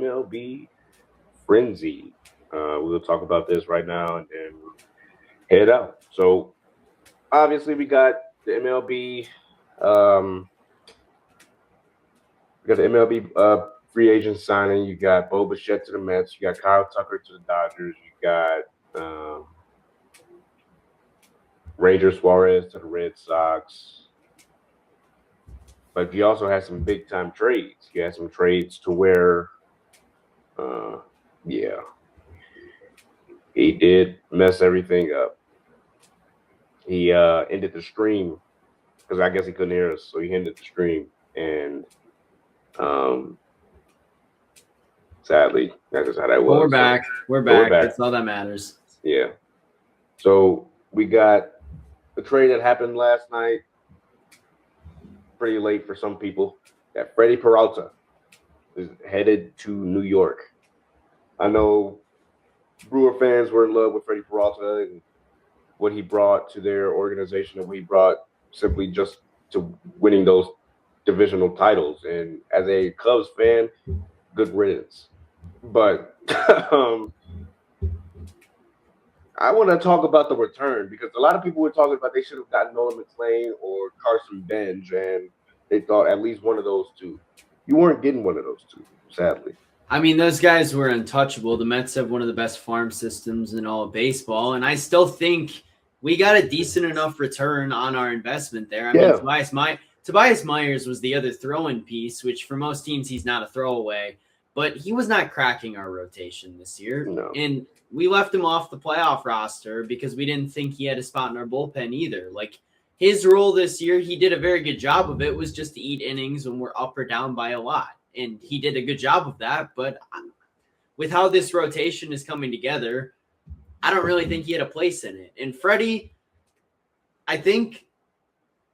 MLB Frenzy. We'll talk about this right now and then head out. So obviously we got the MLB. We got the MLB free agent signing. You got Bo Bichette to the Mets. You got Kyle Tucker to the Dodgers. You got Ranger Suarez to the Red Sox. But you also had some big time trades. You had some trades to where, he did mess everything up. He ended the stream because I guess he couldn't hear us, so he ended the stream. And sadly, that's just how that was. We're back. We're back. That's all that matters. Yeah. So we got the trade that happened last night. Pretty late for some people. That Freddie Peralta is headed to New York. I know Brewer fans were in love with Freddie Peralta and what he brought to their organization and what he brought simply just to winning those divisional titles. And as a Cubs fan, good riddance. But I want to talk about the return because a lot of people were talking about they should have gotten Nolan McLean or Carson Benj, and they thought at least one of those two. You weren't getting one of those two, sadly. I mean, those guys were untouchable. The Mets have one of the best farm systems in all of baseball, and I still think we got a decent enough return on our investment there. I mean, Tobias Myers was the other throw-in piece, which for most teams he's not a throwaway, but he was not cracking our rotation this year. No. And we left him off the playoff roster because we didn't think he had a spot in our bullpen either. Like, his role this year, he did a very good job of it, was just to eat innings when we're up or down by a lot. And he did a good job of that. But with how this rotation is coming together, I don't really think he had a place in it. And Freddie, I think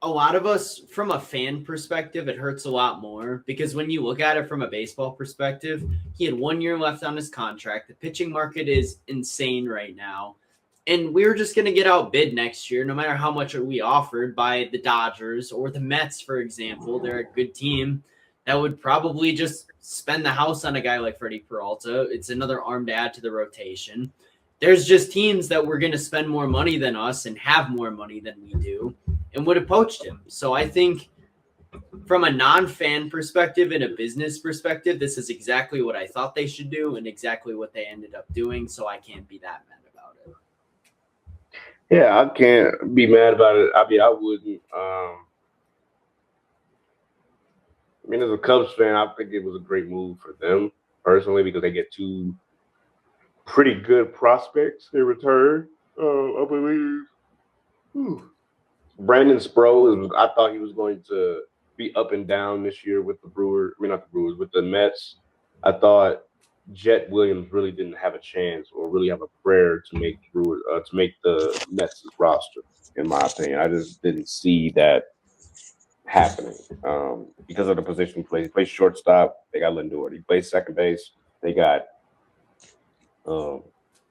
a lot of us, from a fan perspective, it hurts a lot more because when you look at it from a baseball perspective, he had 1 year left on his contract. The pitching market is insane right now. And we were just going to get outbid next year, no matter how much we offered by the Dodgers or the Mets, for example. They're a good team that would probably just spend the house on a guy like Freddie Peralta. It's another arm to add to the rotation. There's just teams that were going to spend more money than us and have more money than we do and would have poached him. So I think from a non-fan perspective and a business perspective, this is exactly what I thought they should do and exactly what they ended up doing. So I can't be that mad about it. Yeah, I can't be mad about it. I mean, I wouldn't. I mean, as a Cubs fan, I think it was a great move for them personally because they get two pretty good prospects in return. I believe Brandon Sproul I thought he was going to be up and down this year with the Brewers. I mean, not the Brewers, with the Mets. I thought Jet Williams really didn't have a chance or really have a prayer to make the Mets' roster. In my opinion, I just didn't see that happening because of the position he plays. He plays shortstop. They got Lindor. He plays second base. They got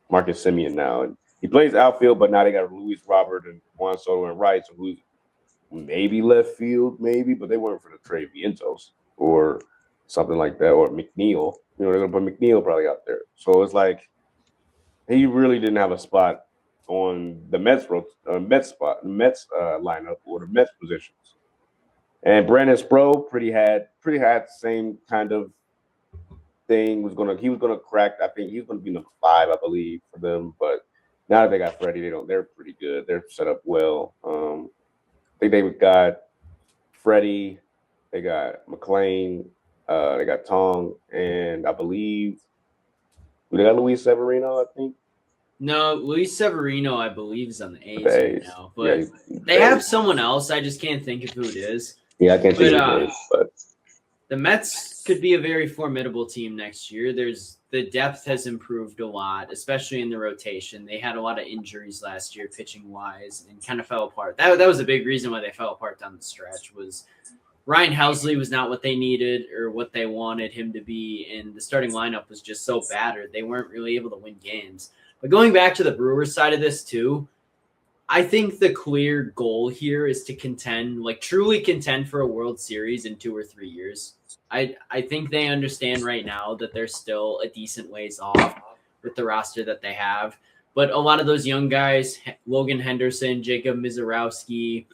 Marcus Semien now, and he plays outfield. But now they got Luis Robert and Juan Soto and right, so who's maybe left field, maybe, but they weren't for the trade Vientos or something like that, or McNeil. You know, they're gonna put McNeil probably out there. So it's like he really didn't have a spot on the Mets lineup or the Mets positions. And Brandon Sproul had the same kind of thing. He was gonna crack. I think he's gonna be number 5, I believe, for them. But now that they got Freddie, they're pretty good. They're set up well. I think they got Freddie, they got McLean, they got Tong, and I believe they got Luis Severino, I think. No, Luis Severino, I believe, is on the A's right now. But they have someone else. I just can't think of who it is. Yeah, I can't think of it. But the Mets could be a very formidable team next year. The depth has improved a lot, especially in the rotation. They had a lot of injuries last year, pitching-wise, and kind of fell apart. That was a big reason why they fell apart down the stretch was Ryan Helsley was not what they needed or what they wanted him to be, and the starting lineup was just so battered. They weren't really able to win games. But going back to the Brewers side of this too, I think the clear goal here is to truly contend for a World Series in 2 or 3 years. I think they understand right now that they're still a decent ways off with the roster that they have. But a lot of those young guys, Logan Henderson, Jacob Mizorowski,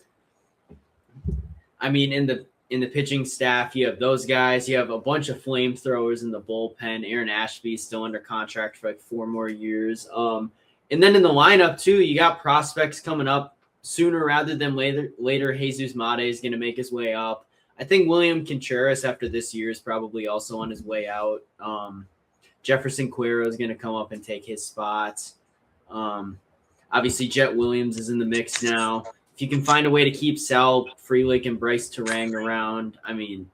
I mean, in the pitching staff, you have those guys. You have a bunch of flamethrowers in the bullpen. Aaron Ashby is still under contract for like 4 more years. And then in the lineup too, you got prospects coming up sooner rather than later. Jesus Mate is going to make his way up. I think William Contreras after this year is probably also on his way out. Jefferson Cuero is going to come up and take his spot. Obviously, Jet Williams is in the mix now. If you can find a way to keep Sal Frelick and Bryce Terang around, I mean,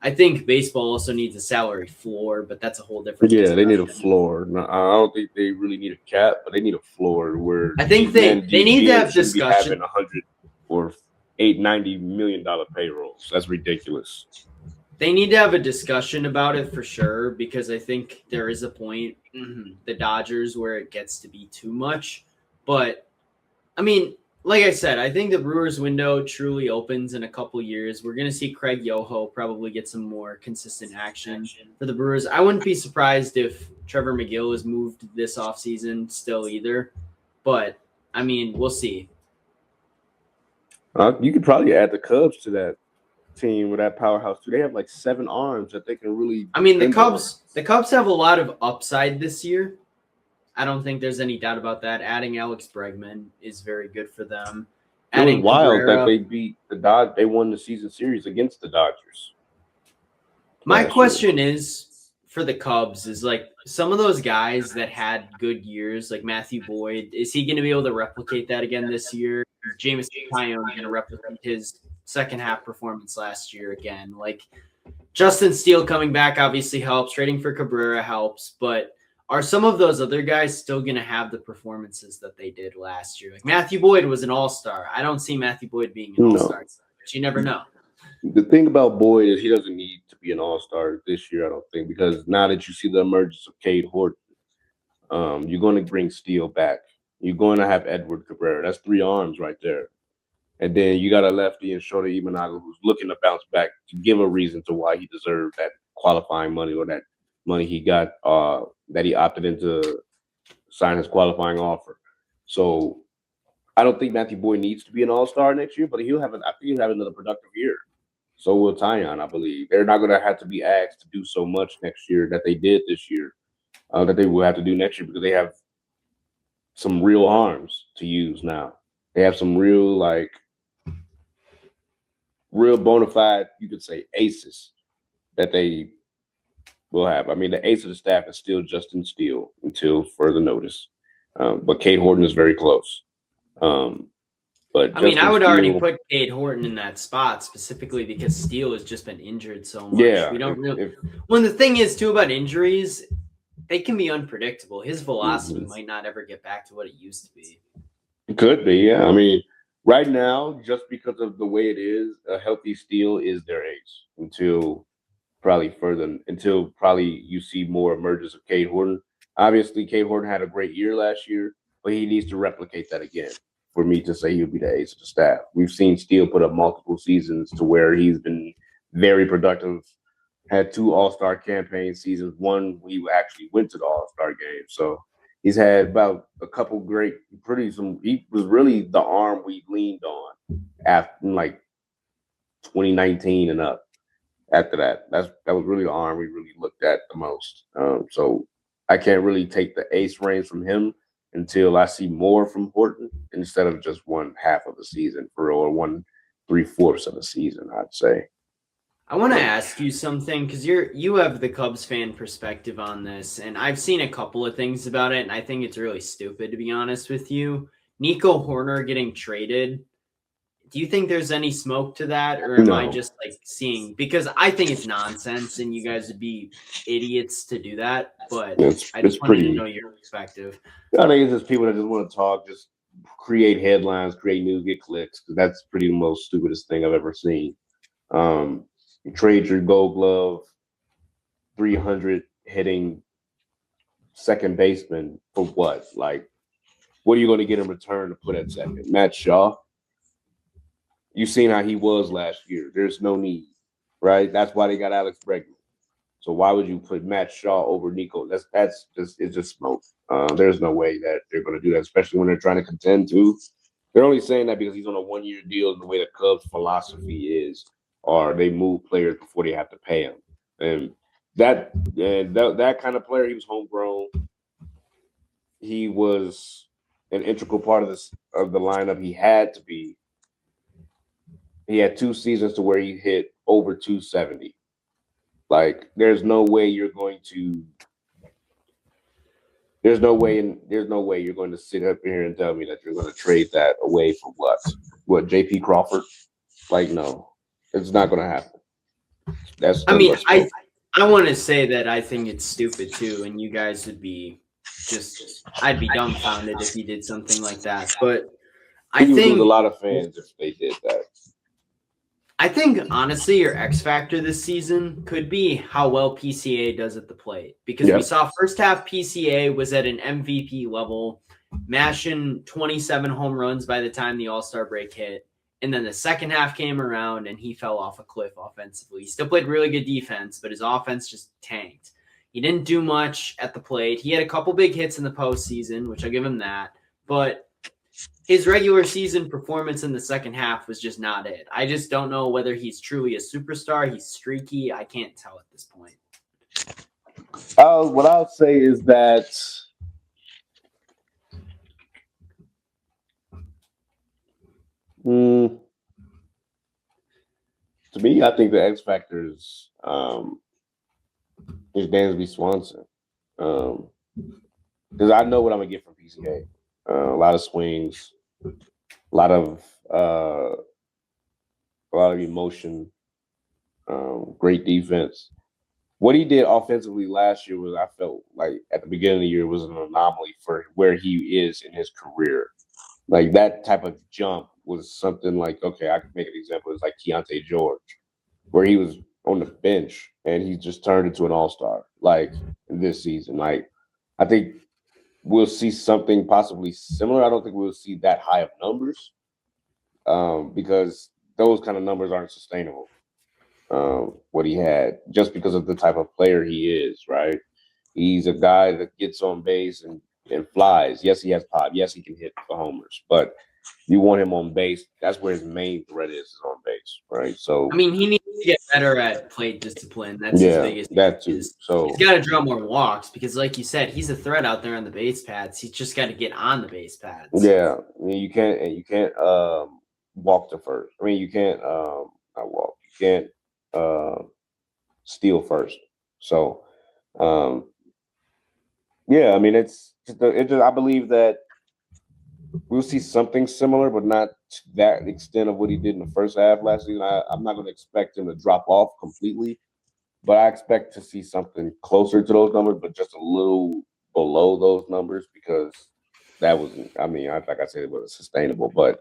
I think baseball also needs a salary floor, but that's a whole different. Yeah, they need a floor. No, I don't think they really need a cap, but they need a floor where I think they need to have discussion. Having 100 or $90 million payrolls. That's ridiculous. They need to have a discussion about it for sure, because I think there is a point, the Dodgers, where it gets to be too much. But I mean, like I said, I think the Brewers window truly opens in a couple years. We're going to see Craig Yoho probably get some more consistent action for the Brewers. I wouldn't be surprised if Trevor McGill is moved this offseason still either. But, I mean, we'll see. You could probably add the Cubs to that team with that powerhouse too. They have like 7 arms that they can really. I mean, the Cubs have a lot of upside this year. I don't think there's any doubt about that. Adding Alex Bregman is very good for them. It was wild that they beat the Dodgers. They won the season series against the Dodgers. My question is for the Cubs is like some of those guys that had good years, like Matthew Boyd, is he going to be able to replicate that again this year? Jameson Taillon going to replicate his second half performance last year again? Like Justin Steele coming back obviously helps. Trading for Cabrera helps, but are some of those other guys still going to have the performances that they did last year? Like Matthew Boyd was an all-star. I don't see Matthew Boyd being an all-star, but you never know. The thing about Boyd is he doesn't need to be an all-star this year, I don't think, because now that you see the emergence of Cade Horton, you're going to bring Steele back. You're going to have Edward Cabrera. That's 3 arms right there. And then you got a lefty in Shota Imanaga who's looking to bounce back to give a reason to why he deserved that qualifying money or that money he got that he opted into sign his qualifying offer. So I don't think Matthew Boyd needs to be an all-star next year, but I think he'll have another productive year. So will Taillon, I believe. They're not going to have to be asked to do so much next year that they did this year, that they will have to do next year, because they have some real arms to use now. They have some real bona fide, you could say, aces that they will have. I mean, the ace of the staff is still Justin Steele until further notice. But Cade Horton is very close. But I mean, I would already put Cade Horton in that spot specifically because Steele has just been injured so much. Yeah. We don't really. Well, the thing is, too, about injuries, they can be unpredictable. His velocity might not ever get back to what it used to be. It could be, yeah. I mean, right now, just because of the way it is, a healthy Steele is their ace until probably you see more emergence of Cade Horton. Obviously, Cade Horton had a great year last year, but he needs to replicate that again for me to say he would be the ace of the staff. We've seen Steele put up multiple seasons to where he's been very productive, had 2 all-star campaign seasons. One, we actually went to the all-star game. So he's had about a couple great, he was really the arm we leaned on after like 2019 and up. After that, that was really the arm we really looked at the most. So I can't really take the ace reins from him until I see more from Horton instead of just 1/2 of the season or 1/3 of the season, I'd say. I want to ask you something because you have the Cubs fan perspective on this, and I've seen a couple of things about it, and I think it's really stupid, to be honest with you. Nico Horner getting traded. Do you think there's any smoke to that, or am I just like seeing? Because I think it's nonsense, and you guys would be idiots to do that. But I just wanted to know your perspective. I think it's just people that just want to talk, just create headlines, create news, get clicks. Because that's pretty the most stupidest thing I've ever seen. You trade your Gold Glove, 300 hitting second baseman for what? Like, what are you going to get in return to put at second? Matt Shaw. You've seen how he was last year. There's no need. right? That's why they got Alex Bregman. So why would you put Matt Shaw over Nico? That's just it's just smoke. There's no way that they're going to do that, especially when they're trying to contend too. They're only saying that because he's on a 1-year deal, and the way the Cubs' philosophy is, or they move players before they have to pay them, and that kind of player, he was homegrown. He was an integral part of the lineup. He had to be. He had 2 seasons to where he hit over 270. Like, there's no way you're going to There's no way you're going to sit up here and tell me that you're going to trade that away for what? What, JP Crawford? Like, no, it's not going to happen. That's I mean, I want to say that I think it's stupid too, and you guys would be I'd be dumbfounded if you did something like that. But I you would think lose a lot of fans if they did that. I think honestly, your X factor this season could be how well PCA does at the plate, because we saw first half PCA was at an MVP level, mashing 27 home runs by the time the All-Star break hit. And then the second half came around and he fell off a cliff offensively. He still played really good defense, but his offense just tanked. He didn't do much at the plate. He had a couple big hits in the postseason, which I'll give him that. But his regular season performance in the second half was just not it. I just don't know whether he's truly a superstar. He's streaky. I can't tell at this point. What I'll say is that to me, I think the X factor is Dansby Swanson. Because I know what I'm gonna get from PCA. A lot of swings, a lot of emotion, great defense. What he did offensively last year was, I felt like at the beginning of the year, was an anomaly for where he is in his career. Like, that type of jump was something like, okay, I can make an example. It's like Keontae George, where he was on the bench and he just turned into an all-star, like, this season. Like, I think we'll see something possibly similar. I don't think we'll see that high of numbers, because those kind of numbers aren't sustainable. What he had, just because of the type of player he is, right? He's a guy that gets on base and flies. Yes, he has pop. Yes, he can hit the homers, but you want him on base. That's where his main threat is on base, right? So, I mean, he needs to get better at plate discipline. That's his biggest. That too. So he's got to draw more walks, because, like you said, he's a threat out there on the base pads. He's just got to get on the base pads. Yeah, I mean, you can't walk to first. I mean, you can't not walk. You can't steal first. So, yeah, I mean, it's just, I believe that we'll see something similar, but not to that extent of what he did in the first half last season. I'm not going to expect him to drop off completely, but I expect to see something closer to those numbers, but just a little below those numbers, because that wasn't, I mean, like I said, it wasn't sustainable. But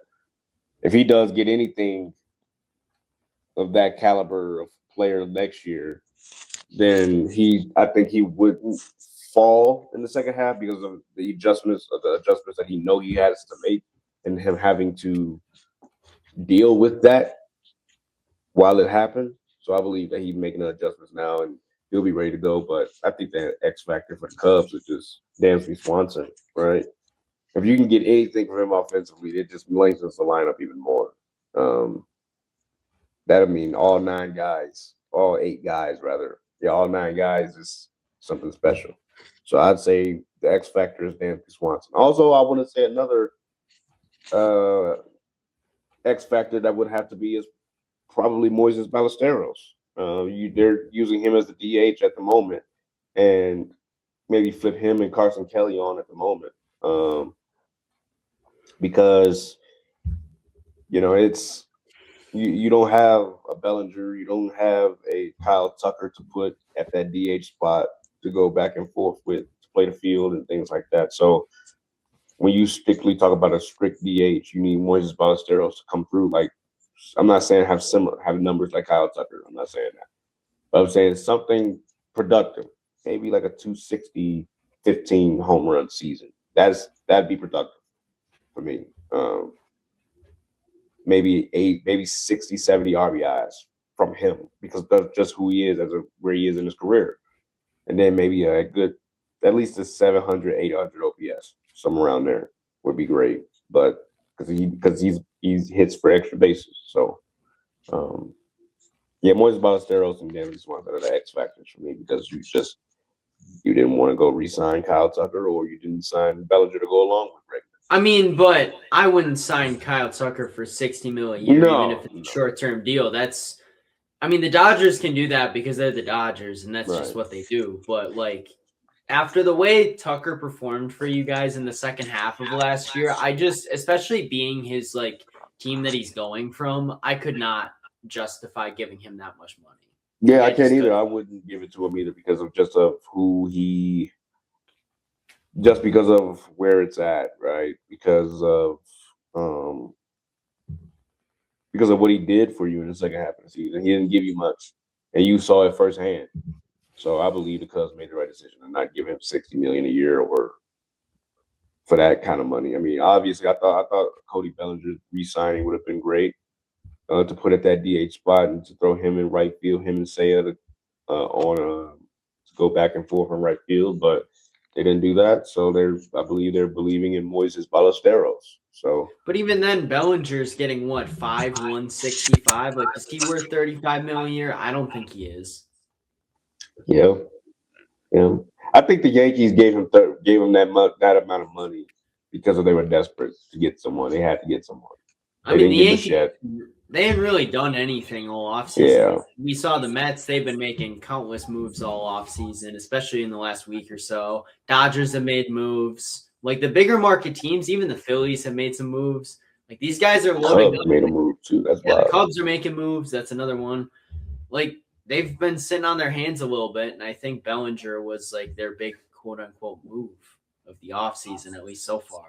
if he does get anything of that caliber of player next year, then I think he wouldn't fall in the second half because of the adjustments that he has to make, and him having to deal with that while it happened. So I believe that he's making the adjustments now and he'll be ready to go. But I think that X factor for the Cubs is just Dansby Swanson, right? If you can get anything from him offensively, it just lengthens the lineup even more. That'll mean all 8 guys rather. Yeah, all 9 guys is something special. So I'd say the X factor is Dansby Swanson. Also, I want to say another X factor that would have to be is probably Moises Ballesteros. They're using him as the DH at the moment, and maybe flip him and Carson Kelly on at the moment, because it's you don't have a Bellinger, you don't have a Kyle Tucker to put at that DH spot to go back and forth with, to play the field and things like that. So when you strictly talk about a strict DH, you need Moises Ballesteros to come through. Like, I'm not saying have numbers like Kyle Tucker. I'm not saying that. But I'm saying something productive. Maybe like a 260, 15 home run season. That'd be productive for me. Maybe 60, 70 RBIs from him because that's just who he is where he is in his career. And then maybe a good, at least a 700, 800 OPS, somewhere around there would be great. But because he's hits for extra bases, so yeah, Moises Ballesteros and Dennis one of the X factors for me because you didn't want to go re-sign Kyle Tucker or you didn't sign Bellinger to go along with Greg. I mean, but I wouldn't sign Kyle Tucker for $60 million a year, even if it's a short-term deal. I mean, the Dodgers can do that because they're the Dodgers, and that's just what they do. But like, after the way Tucker performed for you guys in the second half of last year, especially being his like team that he's going from, I could not justify giving him that much money. Yeah, I can't either. I wouldn't give it to him either because of just because of where it's at, right? Because of what he did for you in the second half of the season. He didn't give you much, and you saw it firsthand. So I believe the Cubs made the right decision to not give him $60 million a year or for that kind of money. I mean, obviously, I thought Cody Bellinger re-signing would have been great to put at that DH spot and to throw him in right field, him and Seiya to go back and forth in right field, but they didn't do that. So I believe they're believing in Moises Ballesteros. So, but even then, Bellinger's getting what, 165? Like, is he worth $35 million a year? I don't think he is. Yeah. I think the Yankees gave him that amount of money because they were desperate to get someone. They had to get someone. I mean, the Yankees, they haven't really done anything all offseason. Yeah. We saw the Mets, they've been making countless moves all offseason, especially in the last week or so. Dodgers have made moves. Like, the bigger market teams, even the Phillies have made some moves. Like, these guys are loading up. Made a move, too. That's wild. The Cubs are making moves. That's another one. Like, they've been sitting on their hands a little bit, and I think Bellinger was, like, their big quote-unquote move of the offseason, at least so far.